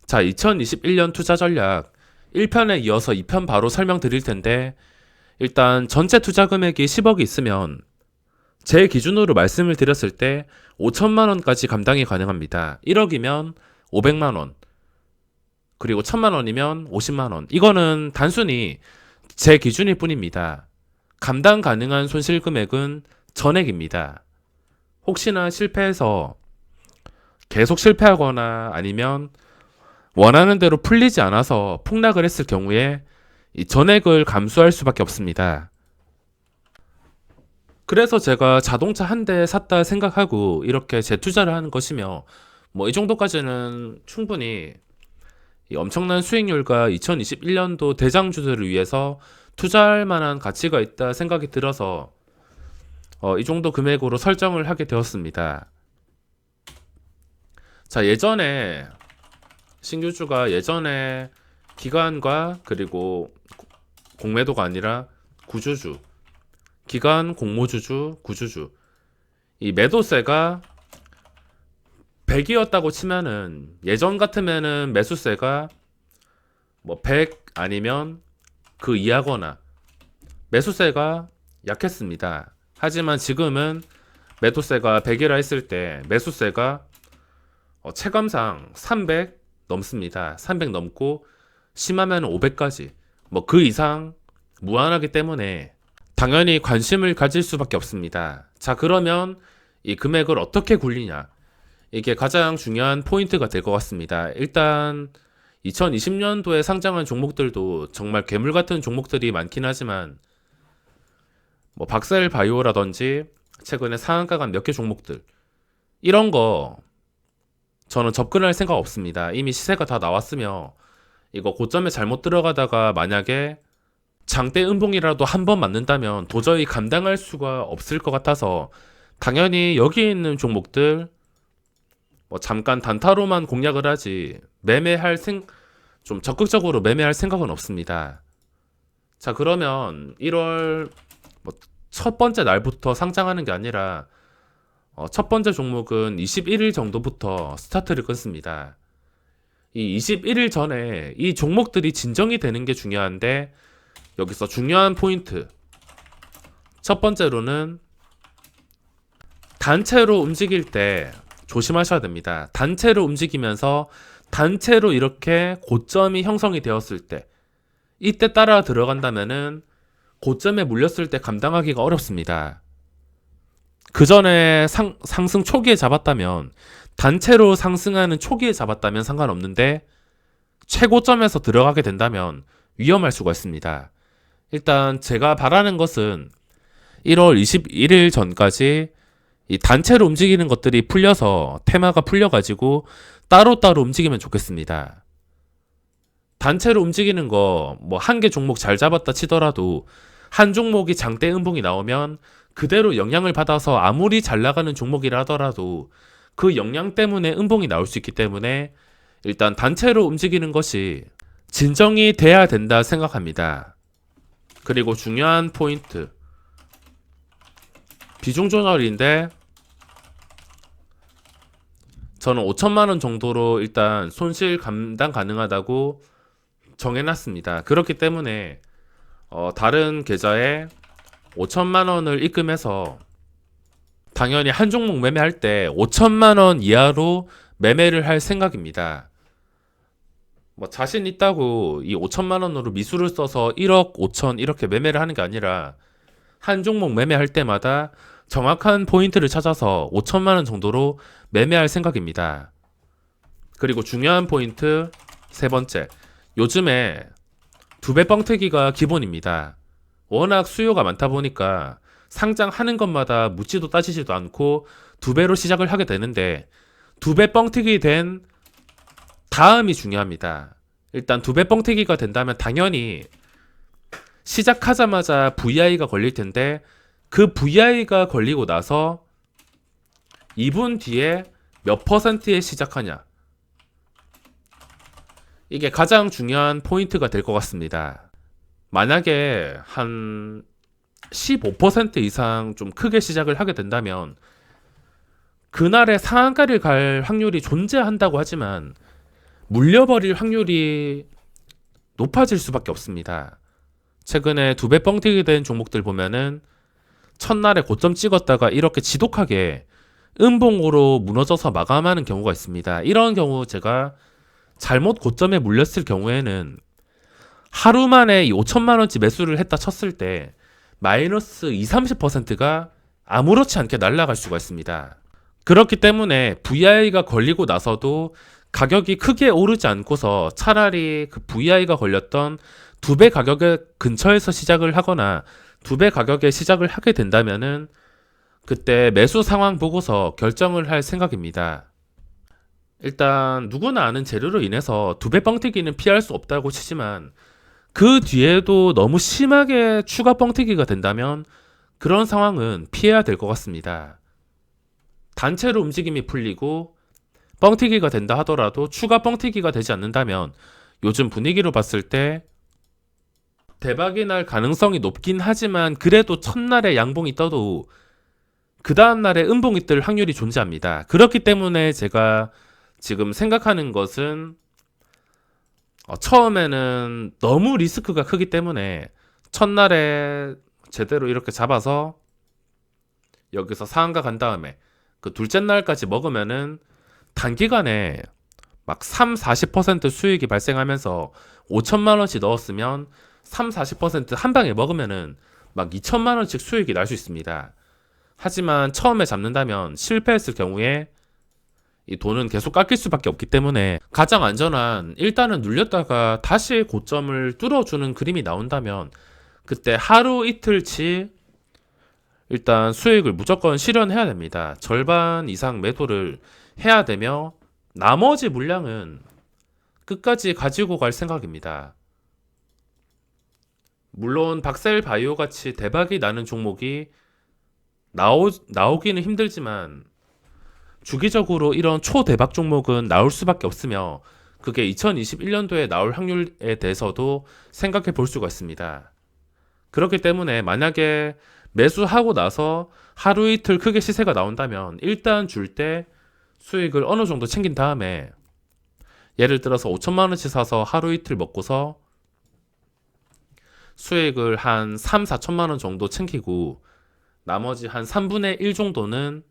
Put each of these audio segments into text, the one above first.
자, 2021년 투자 전략 1편에 이어서 2편 바로 설명드릴 텐데, 일단 전체 투자 금액이 10억이 있으면 제 기준으로 말씀을 드렸을 때 5천만 원까지 감당이 가능합니다. 1억이면 500만 원, 그리고 1000만 원이면 50만 원. 이거는 단순히 제 기준일 뿐입니다. 감당 가능한 손실 금액은 전액입니다. 혹시나 실패해서 계속 실패하거나 아니면 원하는 대로 풀리지 않아서 폭락을 했을 경우에 이 전액을 감수할 수밖에 없습니다. 그래서 제가 자동차 한 대 샀다 생각하고 이렇게 재투자를 하는 것이며, 뭐 이 정도까지는 충분히 이 엄청난 수익률과 2021년도 대장주들을 위해서 투자할 만한 가치가 있다 생각이 들어서 이 정도 금액으로 설정을 하게 되었습니다. 자, 예전에 기관과 그리고 공매도가 아니라 구주주, 기관, 공모주주, 구주주, 이 매도세가 100이었다고 치면은 예전 같으면은 매수세가 뭐 100 아니면 그 이하거나 매수세가 약했습니다. 하지만 지금은 매도세가 100이라 했을 때 매수세가 체감상 300 넘습니다. 300 넘고 심하면 500까지, 뭐 그 이상 무한하기 때문에 당연히 관심을 가질 수밖에 없습니다. 자, 그러면 이 금액을 어떻게 굴리냐? 이게 가장 중요한 포인트가 될 것 같습니다. 일단 2020년도에 상장한 종목들도 정말 괴물 같은 종목들이 많긴 하지만, 뭐 박셀 바이오라든지 최근에 상한가 간 몇 개 종목들, 이런 거 저는 접근할 생각 없습니다. 이미 시세가 다 나왔으며 이거 고점에 잘못 들어가다가 만약에 장대 음봉이라도 한 번 맞는다면 도저히 감당할 수가 없을 것 같아서 당연히 여기 있는 종목들 뭐 잠깐 단타로만 공략을 하지 좀 적극적으로 매매할 생각은 없습니다. 자, 그러면 1월 뭐 첫 번째 날부터 상장하는 게 아니라 첫 번째 종목은 21일 정도부터 스타트를 끊습니다. 이 21일 전에 이 종목들이 진정이 되는 게 중요한데, 여기서 중요한 포인트. 첫 번째로는 단체로 움직일 때 조심하셔야 됩니다. 단체로 움직이면서 단체로 이렇게 고점이 형성이 되었을 때, 이때 따라 들어간다면은 고점에 물렸을 때 감당하기가 어렵습니다. 그 전에 상승 초기에 잡았다면, 단체로 상승하는 초기에 잡았다면 상관없는데 최고점에서 들어가게 된다면 위험할 수가 있습니다. 일단 제가 바라는 것은 1월 21일 전까지 이 단체로 움직이는 것들이 풀려서 테마가 풀려가지고 따로따로 움직이면 좋겠습니다. 단체로 움직이는 거 뭐 한 개 종목 잘 잡았다 치더라도 한 종목이 장대 음봉이 나오면 그대로 영향을 받아서 아무리 잘 나가는 종목이라 하더라도 그 영향 때문에 음봉이 나올 수 있기 때문에 일단 단체로 움직이는 것이 진정이 돼야 된다 생각합니다. 그리고 중요한 포인트, 비중 조절인데 저는 5천만 원 정도로 일단 손실 감당 가능하다고 정해놨습니다. 그렇기 때문에 다른 계좌에 5천만 원을 입금해서 당연히 한 종목 매매할 때 5천만 원 이하로 매매를 할 생각입니다. 뭐 자신 있다고 이 5천만 원으로 미수를 써서 1억 5천 이렇게 매매를 하는 게 아니라 한 종목 매매할 때마다 정확한 포인트를 찾아서 5천만 원 정도로 매매할 생각입니다. 그리고 중요한 포인트 세 번째, 요즘에 두 배 뻥튀기가 기본입니다. 워낙 수요가 많다 보니까 상장하는 것마다 묻지도 따지지도 않고 두 배로 시작을 하게 되는데, 두 배 뻥튀기 된 다음이 중요합니다. 일단 두 배 뻥튀기가 된다면 당연히 시작하자마자 VI가 걸릴 텐데, 그 VI가 걸리고 나서 2분 뒤에 몇 퍼센트에 시작하냐, 이게 가장 중요한 포인트가 될 것 같습니다. 만약에 한 15% 이상 좀 크게 시작을 하게 된다면 그날의 상한가를 갈 확률이 존재한다고 하지만 물려버릴 확률이 높아질 수밖에 없습니다. 최근에 두 배 뻥튀기 된 종목들 보면은 첫날에 고점 찍었다가 이렇게 지독하게 음봉으로 무너져서 마감하는 경우가 있습니다. 이런 경우 제가 잘못 고점에 물렸을 경우에는 하루 만에 이 5천만 원치 매수를 했다 쳤을 때 마이너스 20-30%가 아무렇지 않게 날아갈 수가 있습니다. 그렇기 때문에 VI가 걸리고 나서도 가격이 크게 오르지 않고서 차라리 그 VI가 걸렸던 두 배 가격의 근처에서 시작을 하거나 두 배 가격에 시작을 하게 된다면은 그때 매수 상황 보고서 결정을 할 생각입니다. 일단 누구나 아는 재료로 인해서 두 배 뻥튀기는 피할 수 없다고 치지만 그 뒤에도 너무 심하게 추가 뻥튀기가 된다면 그런 상황은 피해야 될 것 같습니다. 단체로 움직임이 풀리고 뻥튀기가 된다 하더라도 추가 뻥튀기가 되지 않는다면 요즘 분위기로 봤을 때 대박이 날 가능성이 높긴 하지만 그래도 첫날에 양봉이 떠도 그 다음날에 음봉이 뜰 확률이 존재합니다. 그렇기 때문에 제가 지금 생각하는 것은 처음에는 너무 리스크가 크기 때문에 첫날에 제대로 이렇게 잡아서 여기서 상한가 간 다음에 그 둘째 날까지 먹으면은 단기간에 막 3-40% 수익이 발생하면서 5천만 원씩 넣었으면 3-40%한 방에 먹으면은 막 2천만 원씩 수익이 날 수 있습니다. 하지만 처음에 잡는다면 실패했을 경우에 이 돈은 계속 깎일 수밖에 없기 때문에 가장 안전한 일단은 눌렸다가 다시 고점을 뚫어주는 그림이 나온다면 그때 하루 이틀치 일단 수익을 무조건 실현해야 됩니다. 절반 이상 매도를 해야 되며 나머지 물량은 끝까지 가지고 갈 생각입니다. 물론 박셀바이오 같이 대박이 나는 종목이 나오기는 힘들지만 주기적으로 이런 초대박 종목은 나올 수밖에 없으며 그게 2021년도에 나올 확률에 대해서도 생각해 볼 수가 있습니다. 그렇기 때문에 만약에 매수하고 나서 하루 이틀 크게 시세가 나온다면 일단 줄 때 수익을 어느 정도 챙긴 다음에 예를 들어서 5천만 원치 사서 하루 이틀 먹고서 수익을 한 3-4천만 원 정도 챙기고 나머지 한 3분의 1 정도는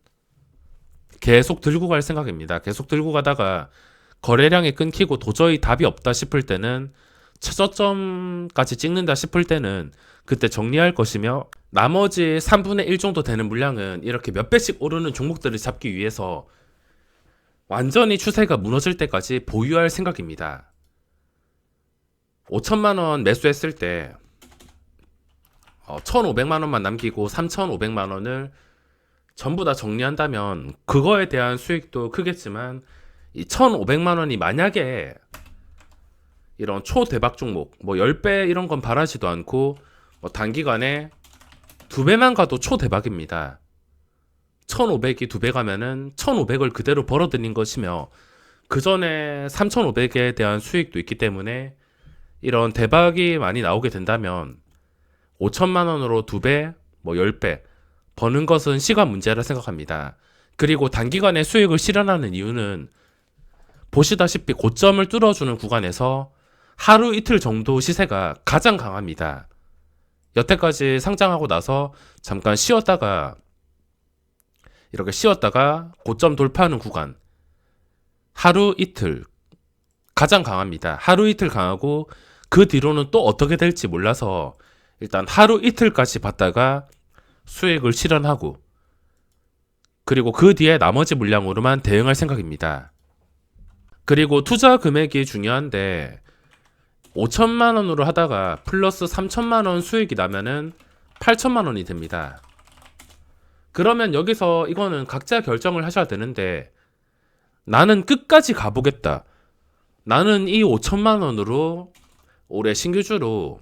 계속 들고 갈 생각입니다. 계속 들고 가다가 거래량이 끊기고 도저히 답이 없다 싶을 때는 최저점까지 찍는다 싶을 때는 그때 정리할 것이며 나머지 3분의 1 정도 되는 물량은 이렇게 몇 배씩 오르는 종목들을 잡기 위해서 완전히 추세가 무너질 때까지 보유할 생각입니다. 5천만 원 매수했을 때 1,500만 원만 남기고 3,500만 원을 전부 다 정리한다면 그거에 대한 수익도 크겠지만 이 1,500만 원이 만약에 이런 초대박 종목 뭐 10배 이런 건 바라지도 않고 단기간에 2배만 가도 초대박입니다. 1,500이 2배 가면은 1,500을 그대로 벌어들인 것이며 그 전에 3,500에 대한 수익도 있기 때문에 이런 대박이 많이 나오게 된다면 5천만 원으로 2배, 뭐 10배 버는 것은 시간 문제라 생각합니다. 그리고 단기간에 수익을 실현하는 이유는 보시다시피 고점을 뚫어주는 구간에서 하루 이틀 정도 시세가 가장 강합니다. 여태까지 상장하고 나서 잠깐 쉬었다가 이렇게 쉬었다가 고점 돌파하는 구간 하루 이틀 가장 강합니다. 하루 이틀 강하고 그 뒤로는 또 어떻게 될지 몰라서 일단 하루 이틀까지 봤다가 수익을 실현하고 그리고 그 뒤에 나머지 물량으로만 대응할 생각입니다. 그리고 투자 금액이 중요한데 5천만 원으로 하다가 플러스 3천만 원 수익이 나면은 8천만 원이 됩니다. 그러면 여기서 이거는 각자 결정을 하셔야 되는데 나는 끝까지 가보겠다. 나는 이 5천만 원으로 올해 신규주로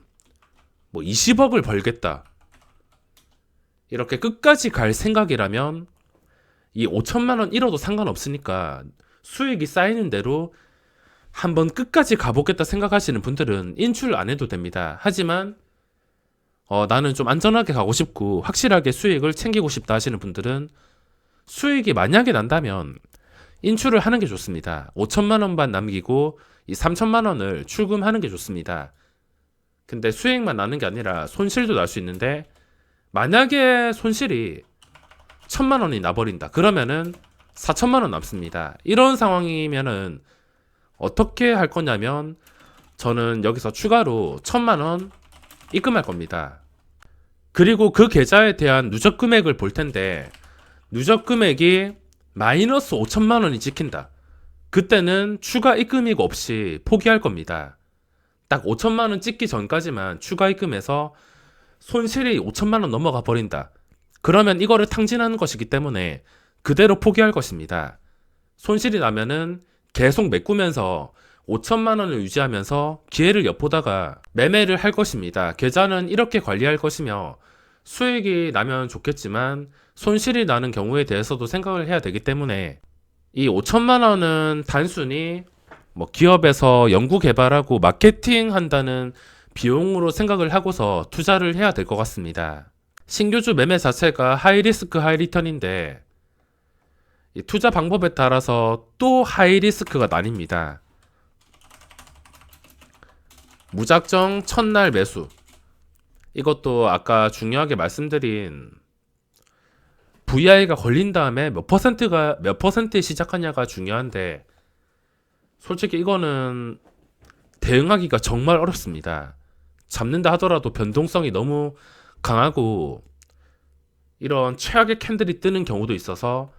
뭐 20억을 벌겠다. 이렇게 끝까지 갈 생각이라면 이 5천만 원 잃어도 상관없으니까 수익이 쌓이는 대로 한번 끝까지 가보겠다 생각하시는 분들은 인출 안 해도 됩니다. 하지만 나는 좀 안전하게 가고 싶고 확실하게 수익을 챙기고 싶다 하시는 분들은 수익이 만약에 난다면 인출을 하는 게 좋습니다. 5천만 원만 남기고 이 3천만 원을 출금하는 게 좋습니다. 근데 수익만 나는 게 아니라 손실도 날 수 있는데, 만약에 손실이 1천만 원이 나버린다. 그러면은 4천만 원 남습니다. 이런 상황이면은 어떻게 할 거냐면, 저는 여기서 추가로 1천만 원 입금할 겁니다. 그리고 그 계좌에 대한 누적 금액을 볼 텐데, 누적 금액이 마이너스 5천만 원이 찍힌다. 그때는 추가 입금이 없이 포기할 겁니다. 딱 5천만 원 찍기 전까지만 추가 입금해서 손실이 5천만 원 넘어가 버린다. 그러면 이거를 탕진하는 것이기 때문에 그대로 포기할 것입니다. 손실이 나면은 계속 메꾸면서 5천만 원을 유지하면서 기회를 엿보다가 매매를 할 것입니다. 계좌는 이렇게 관리할 것이며, 수익이 나면 좋겠지만 손실이 나는 경우에 대해서도 생각을 해야 되기 때문에, 이 5천만 원은 단순히 뭐 기업에서 연구 개발하고 마케팅 한다는 비용으로 생각을 하고서 투자를 해야 될 것 같습니다. 신규주 매매 자체가 하이리스크 하이리턴인데, 이 투자 방법에 따라서 또 하이리스크가 나뉩니다. 무작정 첫날 매수. 이것도 아까 중요하게 말씀드린 VI가 걸린 다음에 몇 퍼센트에 시작하냐가 중요한데, 솔직히 이거는 대응하기가 정말 어렵습니다. 잡는다 하더라도 변동성이 너무 강하고 이런 최악의 캔들이 뜨는 경우도 있어서,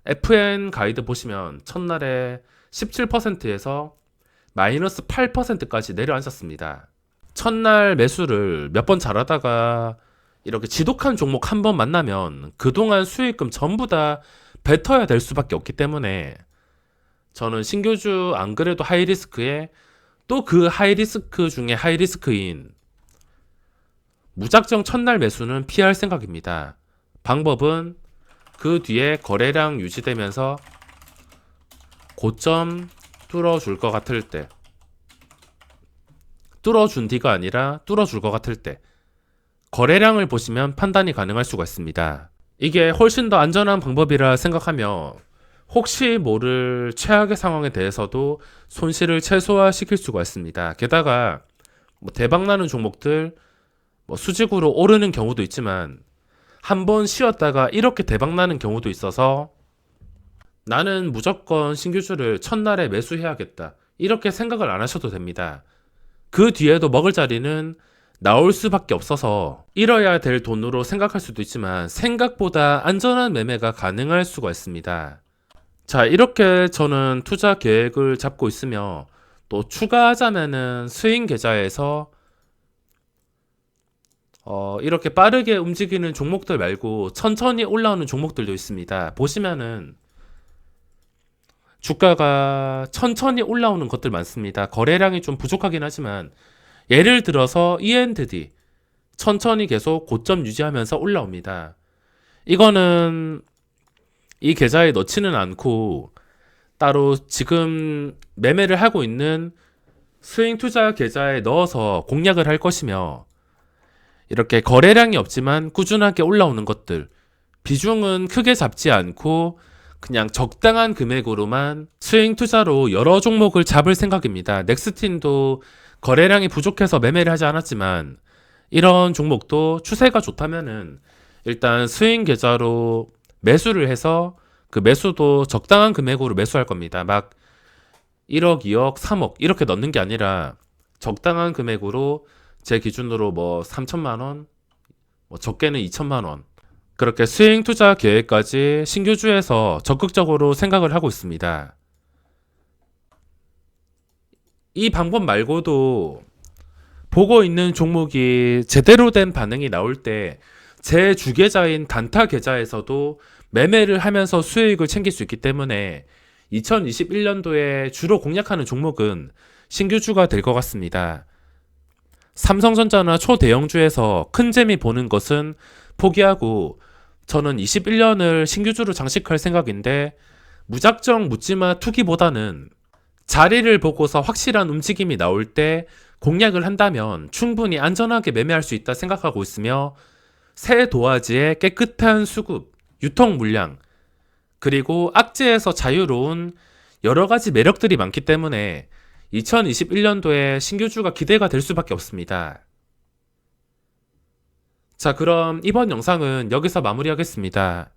FN 가이드 보시면 첫날에 17%에서 마이너스 8%까지 내려앉았습니다. 첫날 매수를 몇 번 잘하다가 이렇게 지독한 종목 한 번 만나면 그동안 수익금 전부 다 뱉어야 될 수밖에 없기 때문에, 저는 신규주 안 그래도 하이리스크에 또 그 하이리스크 중에 하이리스크인 무작정 첫날 매수는 피할 생각입니다. 방법은 그 뒤에 거래량 유지되면서 고점 뚫어줄 것 같을 때, 뚫어준 뒤가 아니라 뚫어줄 것 같을 때 거래량을 보시면 판단이 가능할 수가 있습니다. 이게 훨씬 더 안전한 방법이라 생각하며, 혹시 모를 최악의 상황에 대해서도 손실을 최소화시킬 수가 있습니다. 게다가 뭐 대박나는 종목들 뭐 수직으로 오르는 경우도 있지만, 한번 쉬었다가 이렇게 대박나는 경우도 있어서 나는 무조건 신규주를 첫날에 매수해야겠다, 이렇게 생각을 안 하셔도 됩니다. 그 뒤에도 먹을 자리는 나올 수밖에 없어서 잃어야 될 돈으로 생각할 수도 있지만, 생각보다 안전한 매매가 가능할 수가 있습니다. 자, 이렇게 저는 투자 계획을 잡고 있으며, 또 추가하자면은 스윙 계좌에서 이렇게 빠르게 움직이는 종목들 말고 천천히 올라오는 종목들도 있습니다. 보시면은 주가가 천천히 올라오는 것들 많습니다. 거래량이 좀 부족하긴 하지만, 예를 들어서 ENDD 천천히 계속 고점 유지하면서 올라옵니다. 이거는 이 계좌에 넣지는 않고 따로 지금 매매를 하고 있는 스윙 투자 계좌에 넣어서 공략을 할 것이며, 이렇게 거래량이 없지만 꾸준하게 올라오는 것들, 비중은 크게 잡지 않고 그냥 적당한 금액으로만 스윙 투자로 여러 종목을 잡을 생각입니다. 넥스틴도 거래량이 부족해서 매매를 하지 않았지만, 이런 종목도 추세가 좋다면은 일단 스윙 계좌로 매수를 해서 그 매수도 적당한 금액으로 매수할 겁니다. 막 1억, 2억, 3억 이렇게 넣는 게 아니라 적당한 금액으로, 제 기준으로 뭐 3천만 원, 뭐 적게는 2천만 원, 그렇게 스윙 투자 계획까지 신규주에서 적극적으로 생각을 하고 있습니다. 이 방법 말고도 보고 있는 종목이 제대로 된 반응이 나올 때 제 주계좌인 단타 계좌에서도 매매를 하면서 수익을 챙길 수 있기 때문에 2021년도에 주로 공략하는 종목은 신규주가 될 것 같습니다. 삼성전자나 초대형주에서 큰 재미 보는 것은 포기하고, 저는 21년을 신규주로 장식할 생각인데, 무작정 묻지마 투기보다는 자리를 보고서 확실한 움직임이 나올 때 공략을 한다면 충분히 안전하게 매매할 수 있다 생각하고 있으며, 새 도화지의 깨끗한 수급, 유통 물량, 그리고 악재에서 자유로운 여러 가지 매력들이 많기 때문에 2021년도에 신규주가 기대가 될 수밖에 없습니다. 자, 그럼 이번 영상은 여기서 마무리하겠습니다.